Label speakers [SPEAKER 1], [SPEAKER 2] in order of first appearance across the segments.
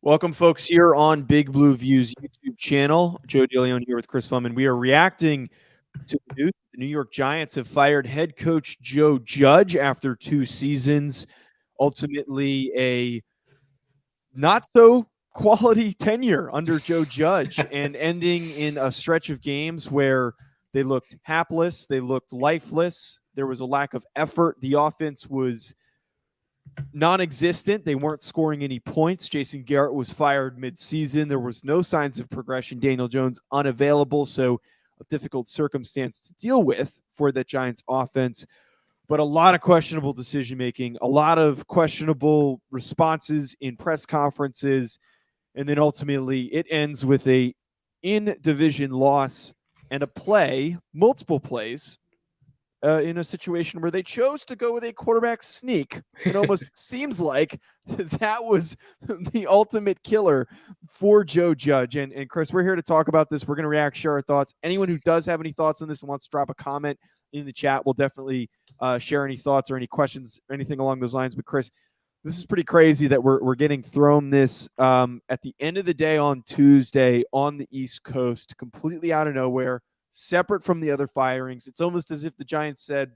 [SPEAKER 1] Welcome, folks, here on Big Blue View's YouTube channel. Joe DeLeone here with Chris Pflum, and we are reacting to the news. The New York Giants have fired head coach Joe Judge after 2 seasons. Ultimately, a not-so-quality tenure under Joe Judge, and ending in a stretch of games where they looked hapless, they looked lifeless, there was a lack of effort, the offense was non-existent. They weren't scoring any points. Jason Garrett was fired mid-season. There was no signs of progression. Daniel Jones unavailable, so a difficult circumstance to deal with for the Giants offense. But a lot of questionable decision-making, a lot of questionable responses in press conferences, and then ultimately it ends with a in-division loss and a play, multiple plays, in a situation where they chose to go with a quarterback sneak. It almost seems like that was the ultimate killer for Joe Judge. And Chris, we're here to talk about this. We're going to react, share our thoughts. Anyone who does have any thoughts on this and wants to drop a comment in the chat will definitely share any thoughts or any questions or anything along those lines. But Chris, this is pretty crazy that we're getting thrown this at the end of the day on Tuesday on the East Coast, completely out of nowhere, separate from the other firings. It's almost as if the Giants said,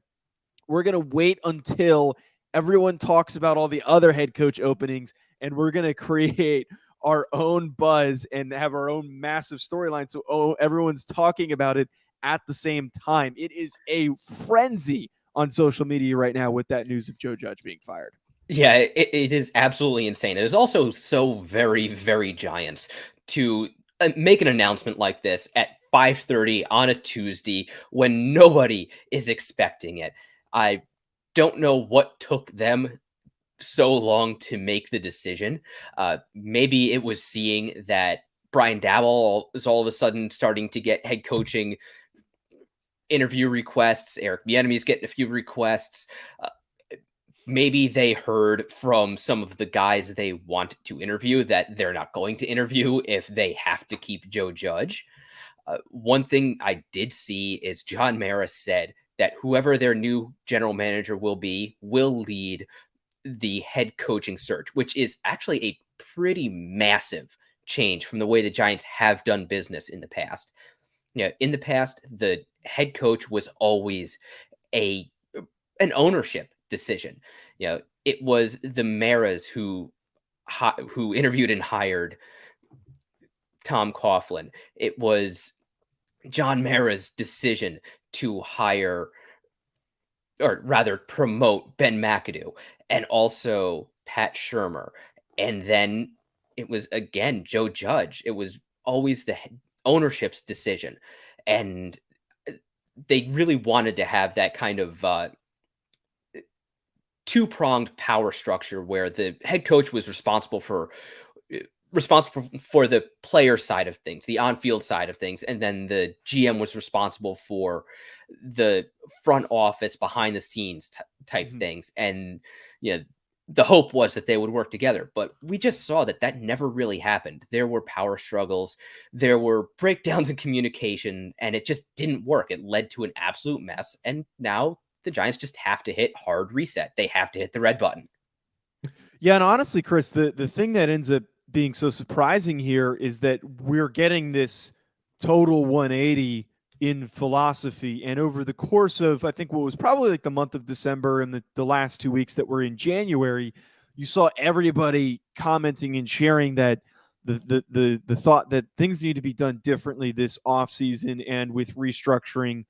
[SPEAKER 1] we're going to wait until everyone talks about all the other head coach openings, and we're going to create our own buzz and have our own massive storyline. So everyone's talking about it at the same time. It is a frenzy on social media right now with that news of Joe Judge being fired.
[SPEAKER 2] Yeah, it is absolutely insane. It is also so very, very Giants to make an announcement like this at 5:30 on a Tuesday when nobody is expecting it. I don't know what took them so long to make the decision. Maybe it was seeing that Brian Daboll is all of a sudden starting to get head coaching interview requests. Eric Bieniemy's getting a few requests. Maybe they heard from some of the guys they want to interview that they're not going to interview if they have to keep Joe Judge. One thing I did see is John Mara said that whoever their new general manager will be will lead the head coaching search, which is actually a pretty massive change from the way the Giants have done business in the past. In the past, the head coach was always an ownership decision. It was the Maras who interviewed and hired Tom Coughlin. It was John Mara's decision to hire, or rather promote, Ben McAdoo and also Pat Shurmur. And then it was, again, Joe Judge. It was always the ownership's decision. And they really wanted to have that kind of two-pronged power structure where the head coach was responsible for the player side of things, the on-field side of things, and then the GM was responsible for the front office, behind the scenes type things. And the hope was that they would work together, but we just saw that never really happened. There were power struggles, there were breakdowns in communication, and it just didn't work. It led to an absolute mess, and now the Giants just have to hit hard reset. They have to hit the red button.
[SPEAKER 1] Yeah, and honestly, Chris, the thing that ends up being so surprising here is that we're getting this total 180 in philosophy. And over the course of, I think, what was probably like the month of December and the last 2 weeks that were in January, you saw everybody commenting and sharing that the thought that things need to be done differently this offseason, and with restructuring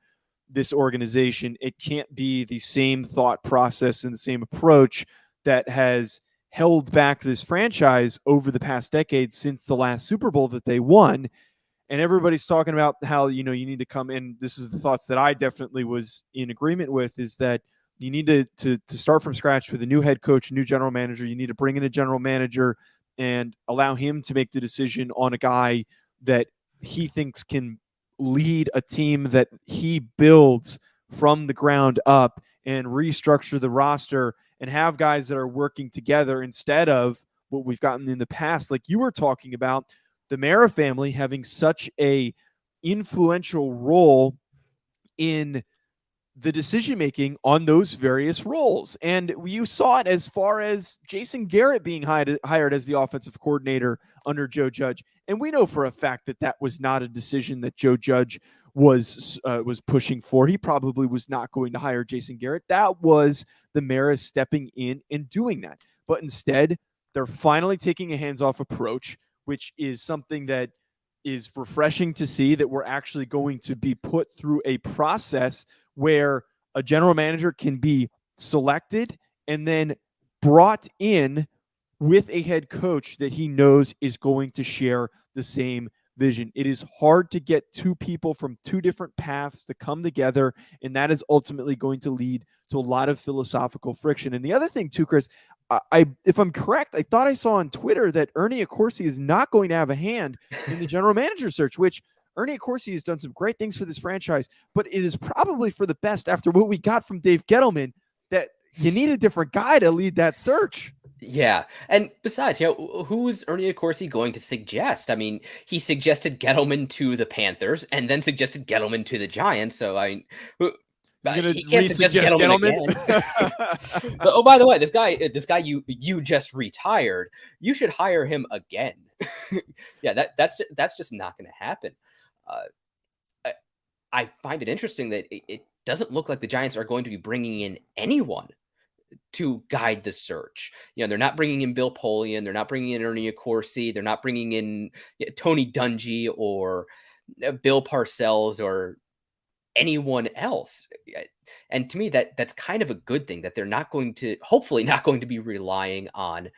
[SPEAKER 1] this organization, it can't be the same thought process and the same approach that has held back this franchise over the past decade since the last Super Bowl that they won. And everybody's talking about how, you need to come in. This is the thoughts that I definitely was in agreement with, is that you need to start from scratch with a new head coach, a new general manager. You need to bring in a general manager and allow him to make the decision on a guy that he thinks can lead a team that he builds from the ground up, and restructure the roster and have guys that are working together instead of what we've gotten in the past. Like you were talking about, the Mara family having such a influential role in the decision making on those various roles. And you saw it as far as Jason Garrett being hired as the offensive coordinator under Joe Judge. And we know for a fact that that was not a decision that Joe Judge was pushing for. He probably was not going to hire Jason Garrett. That was the Maras stepping in and doing that. But instead, they're finally taking a hands-off approach, which is something that is refreshing to see, that we're actually going to be put through a process where a general manager can be selected and then brought in with a head coach that he knows is going to share the same vision. It is hard to get two people from two different paths to come together, and that is ultimately going to lead to a lot of philosophical friction. And the other thing too, Chris, if I'm correct, I thought I saw on Twitter that Ernie Accorsi is not going to have a hand in the general manager search, which Ernie Accorsi has done some great things for this franchise, but it is probably for the best after what we got from Dave Gettleman, that you need a different guy to lead that search.
[SPEAKER 2] Yeah. And besides, who is Ernie Accorsi going to suggest? I mean, he suggested Gettleman to the Panthers and then suggested Gettleman to the Giants. So he can't suggest Gettleman again. So, oh, by the way, this guy you just retired, you should hire him again. Yeah, that's just not going to happen. I find it interesting that it doesn't look like the Giants are going to be bringing in anyone to guide the search. They're not bringing in Bill Polian. They're not bringing in Ernie Accorsi. They're not bringing in Tony Dungy or Bill Parcells or anyone else. And to me, that's kind of a good thing, that they're hopefully not going to be relying on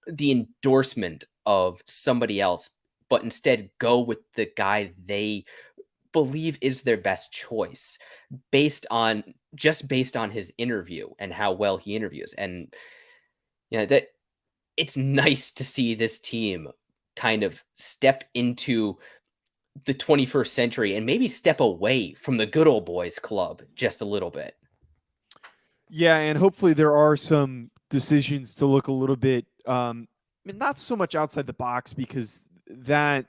[SPEAKER 2] the endorsement of somebody else, but instead go with the guy they believe is their best choice based on his interview and how well he interviews. And that it's nice to see this team kind of step into the 21st century and maybe step away from the good old boys club just a little bit.
[SPEAKER 1] Yeah, and hopefully there are some decisions to look a little bit not so much outside the box, because that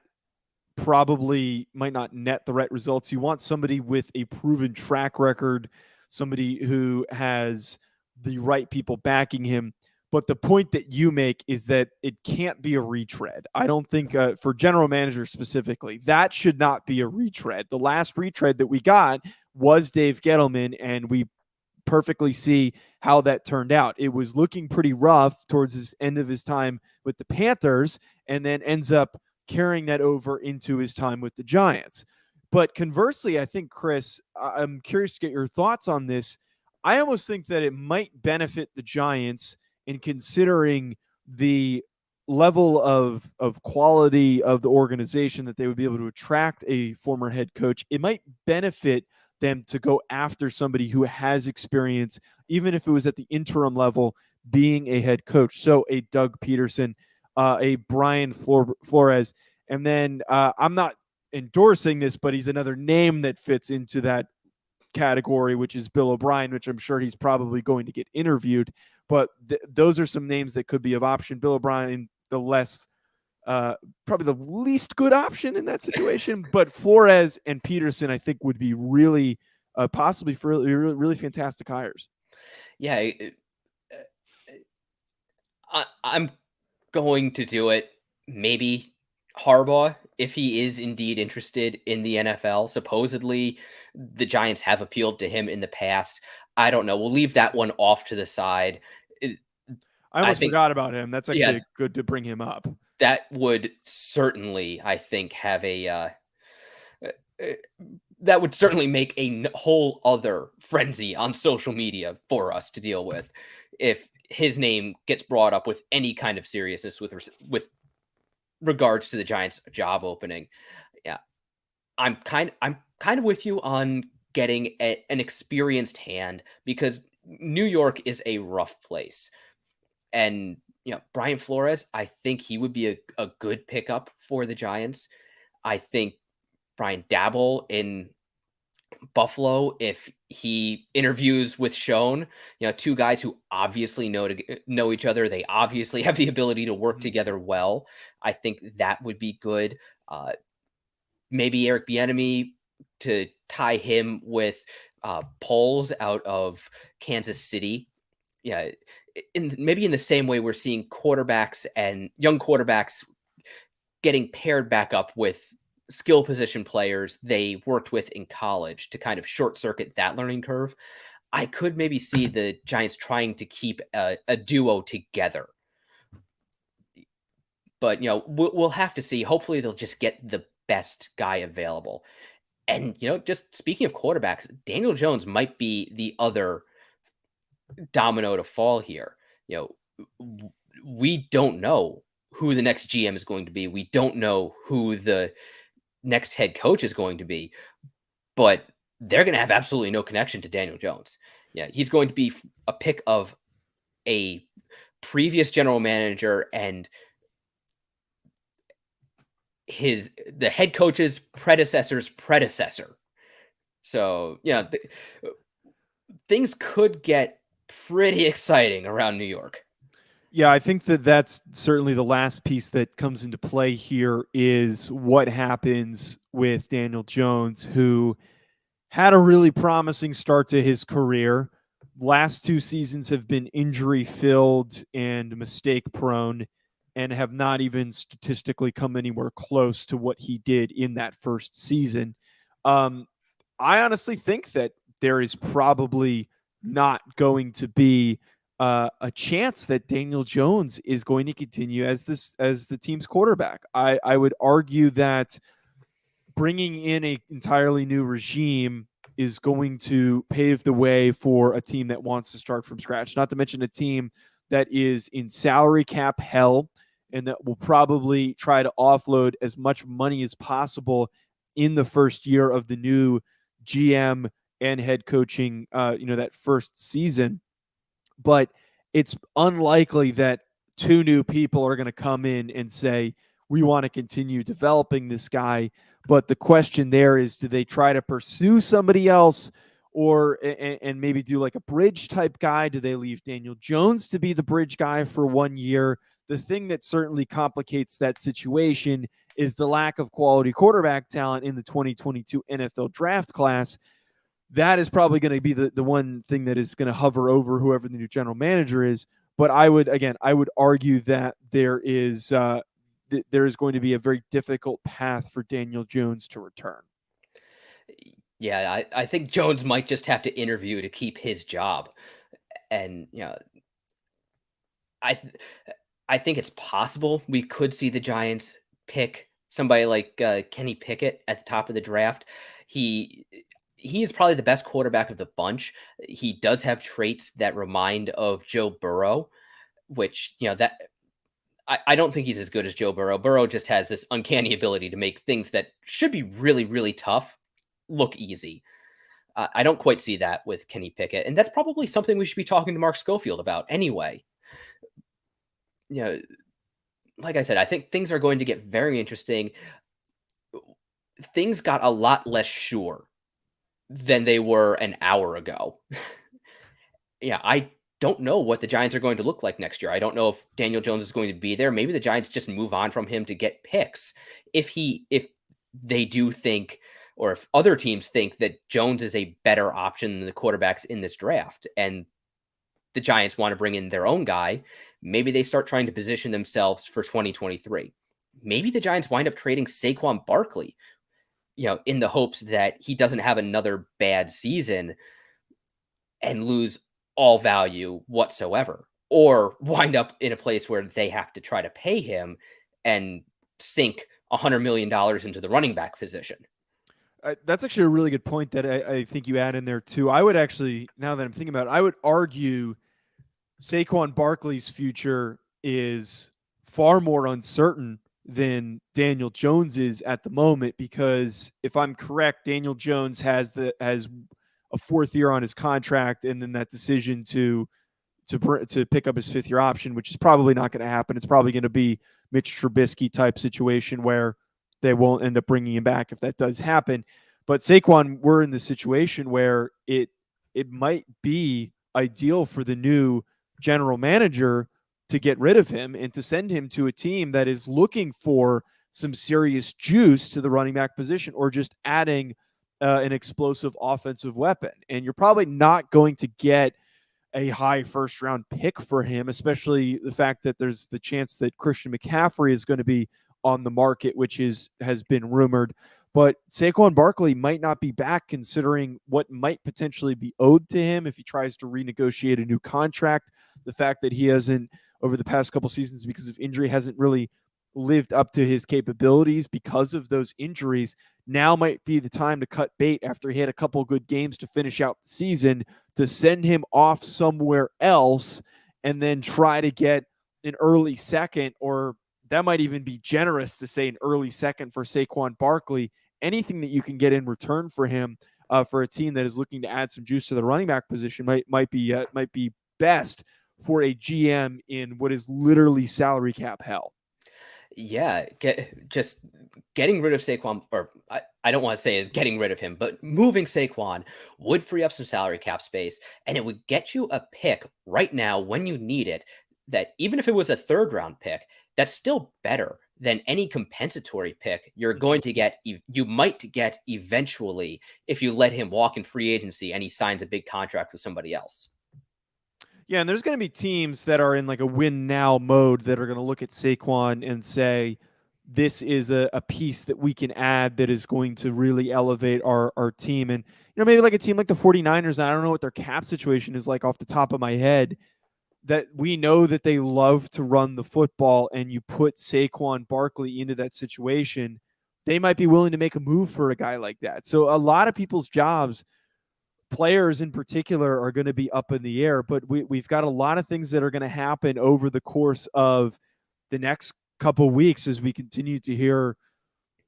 [SPEAKER 1] probably might not net the right results. You want somebody with a proven track record, somebody who has the right people backing him. But the point that you make is that it can't be a retread. I don't think for general manager specifically, that should not be a retread. The last retread that we got was Dave Gettleman, and we perfectly see how that turned out. It was looking pretty rough towards the end of his time with the Panthers, and then ends up carrying that over into his time with the Giants. But conversely, I think, Chris, I'm curious to get your thoughts on this. I almost think that it might benefit the Giants in considering the level of quality of the organization, that they would be able to attract a former head coach. It might benefit them to go after somebody who has experience, even if it was at the interim level, being a head coach. So a Doug Peterson, a Brian Flores. And then I'm not endorsing this, but he's another name that fits into that category, which is Bill O'Brien, which I'm sure he's probably going to get interviewed. But those are some names that could be of option. Bill O'Brien, probably the least good option in that situation. But Flores and Peterson, I think, would be really possibly for really, really fantastic hires.
[SPEAKER 2] Yeah, I'm going to do it. Maybe Harbaugh, if he is indeed interested in the NFL. Supposedly, the Giants have appealed to him in the past. I don't know. We'll leave that one off to the side.
[SPEAKER 1] I almost forgot about him. That's actually good to bring him up.
[SPEAKER 2] That would certainly, I think, have that would certainly make a whole other frenzy on social media for us to deal with if his name gets brought up with any kind of seriousness with regards to the Giants job opening. Yeah, I'm kind of with you on getting an experienced hand, because New York is a rough place. And Brian Flores, I think he would be a good pickup for the Giants. I think Brian Dabble in Buffalo, if he interviews with Schoen, two guys who obviously know each other, they obviously have the ability to work together well. I think that would be good. Maybe Eric Bieniemy, to tie him with polls out of Kansas City. Yeah, maybe in the same way we're seeing quarterbacks and young quarterbacks getting paired back up with skill position players they worked with in college to kind of short circuit that learning curve. I could maybe see the Giants trying to keep a duo together. But, we'll have to see. Hopefully, they'll just get the best guy available. And, just speaking of quarterbacks, Daniel Jones might be the other domino to fall here. We don't know who the next GM is going to be. We don't know who the next head coach is going to be, but they're going to have absolutely no connection to Daniel Jones. Yeah, he's going to be a pick of a previous general manager and the head coach's predecessor's predecessor. So, things could get pretty exciting around New York.
[SPEAKER 1] Yeah, I think that's certainly the last piece that comes into play here is what happens with Daniel Jones, who had a really promising start to his career. Last 2 seasons have been injury-filled and mistake-prone and have not even statistically come anywhere close to what he did in that first season. I honestly think that there is probably not going to be a chance that Daniel Jones is going to continue as the team's quarterback. I would argue that bringing in an entirely new regime is going to pave the way for a team that wants to start from scratch, not to mention a team that is in salary cap hell and that will probably try to offload as much money as possible in the first year of the new GM and head coaching, that first season. But it's unlikely that 2 new people are going to come in and say, we want to continue developing this guy. But the question there is, do they try to pursue somebody else or and maybe do like a bridge type guy? Do they leave Daniel Jones to be the bridge guy for 1 year? The thing that certainly complicates that situation is the lack of quality quarterback talent in the 2022 NFL draft class. That is probably going to be the one thing that is going to hover over whoever the new general manager is. But I would argue that there is going to be a very difficult path for Daniel Jones to return.
[SPEAKER 2] Yeah, I think Jones might just have to interview to keep his job. And, I think it's possible we could see the Giants pick somebody like Kenny Pickett at the top of the draft. He is probably the best quarterback of the bunch. He does have traits that remind of Joe Burrow, which, that I don't think he's as good as Joe Burrow. Burrow just has this uncanny ability to make things that should be really, really tough look easy. I don't quite see that with Kenny Pickett. And that's probably something we should be talking to Mark Schofield about anyway. Like I said, I think things are going to get very interesting. Things got a lot less sure than they were an hour ago. I don't know what the Giants are going to look like next year. I don't know if Daniel Jones is going to be there. Maybe the Giants just move on from him to get picks. If they do think, or if other teams think that Jones is a better option than the quarterbacks in this draft, and the Giants want to bring in their own guy, maybe they start trying to position themselves for 2023. Maybe the Giants wind up trading Saquon Barkley, in the hopes that he doesn't have another bad season and lose all value whatsoever, or wind up in a place where they have to try to pay him and sink $100 million into the running back position.
[SPEAKER 1] That's actually a really good point that I think you add in there too. I would actually, now that I'm thinking about it, I would argue Saquon Barkley's future is far more uncertain than Daniel Jones is at the moment, because if I'm correct, Daniel Jones has a 4th year on his contract, and then that decision to pick up his 5th year option, which is probably not going to happen. It's probably going to be Mitch Trubisky type situation where they won't end up bringing him back if that does happen. But Saquon, we're in the situation where it might be ideal for the new general manager to get rid of him and to send him to a team that is looking for some serious juice to the running back position, or just adding an explosive offensive weapon. And you're probably not going to get a high first round pick for him, especially the fact that there's the chance that Christian McCaffrey is going to be on the market, which has been rumored. But Saquon Barkley might not be back, considering what might potentially be owed to him if he tries to renegotiate a new contract. The fact that he hasn't, over the past couple seasons, because of injury, hasn't really lived up to his capabilities because of those injuries. Now might be the time to cut bait after he had a couple good games to finish out the season, to send him off somewhere else and then try to get an early second, or that might even be generous to say an early second for Saquon Barkley. Anything that you can get in return for him, for a team that is looking to add some juice to the running back position, might be best for a GM in what is literally salary cap hell.
[SPEAKER 2] Yeah, just getting rid of Saquon, or I don't want to say is getting rid of him, but moving Saquon would free up some salary cap space, and it would get you a pick right now when you need it. That even if it was a third round pick, that's still better than any compensatory pick you're going to get. You might get eventually if you let him walk in free agency and he signs a big contract with somebody else.
[SPEAKER 1] Yeah, and there's going to be teams that are in like a win now mode that are going to look at Saquon and say, this is a piece that we can add that is going to really elevate our team. And, maybe like a team like the 49ers, and I don't know what their cap situation is like off the top of my head, that we know that they love to run the football, and you put Saquon Barkley into that situation, they might be willing to make a move for a guy like that. So a lot of people's jobs, players in particular, are going to be up in the air, but we've got a lot of things that are going to happen over the course of the next couple of weeks as we continue to hear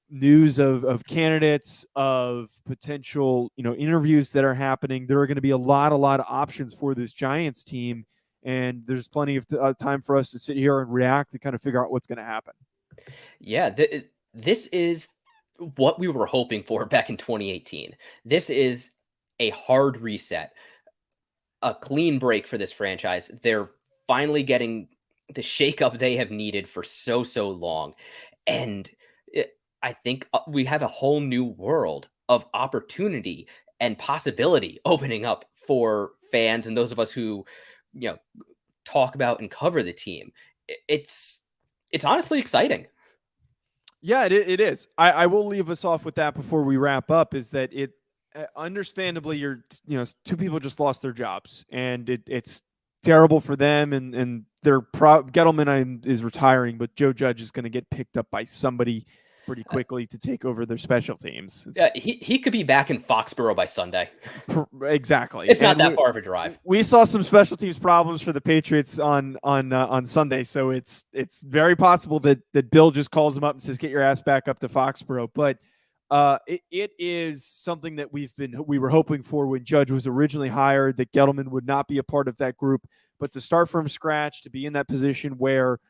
[SPEAKER 1] news of candidates, of potential, interviews that are happening. There are going to be a lot of options for this Giants team, and there's plenty of time for us to sit here and react and kind of figure out what's going to happen.
[SPEAKER 2] Yeah, this is what we were hoping for back in 2018. This is a hard reset, a clean break for this franchise. They're finally getting the shakeup they have needed for so long. And I think we have a whole new world of opportunity and possibility opening up for fans and those of us who, talk about and cover the team. It's honestly exciting.
[SPEAKER 1] Yeah, it is. I will leave us off with that before we wrap up, is that it, understandably, two people just lost their jobs, and it's terrible for them, and Gettleman is retiring, but Joe Judge is going to get picked up by somebody pretty quickly to take over their special teams.
[SPEAKER 2] He could be back in Foxborough by Sunday.
[SPEAKER 1] Exactly.
[SPEAKER 2] It's not that far of a drive.
[SPEAKER 1] We saw some special teams problems for the Patriots on Sunday, so it's very possible that Bill just calls him up and says, "Get your ass back up to Foxborough." But it is something that we were hoping for when Judge was originally hired, that Gettleman would not be a part of that group, but to start from scratch, to be in that position where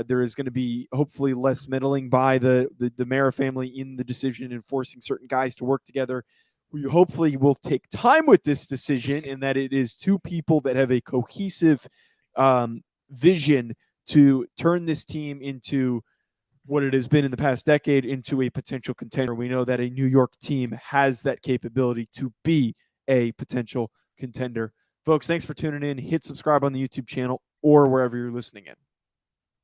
[SPEAKER 1] there is going to be hopefully less meddling by the Mara family in the decision and forcing certain guys to work together. We hopefully will take time with this decision, in that it is two people that have a cohesive vision to turn this team into what it has been in the past decade, into a potential contender. We know that a New York team has that capability to be a potential contender. Folks, thanks for tuning in. Hit subscribe on the YouTube channel or wherever you're listening in.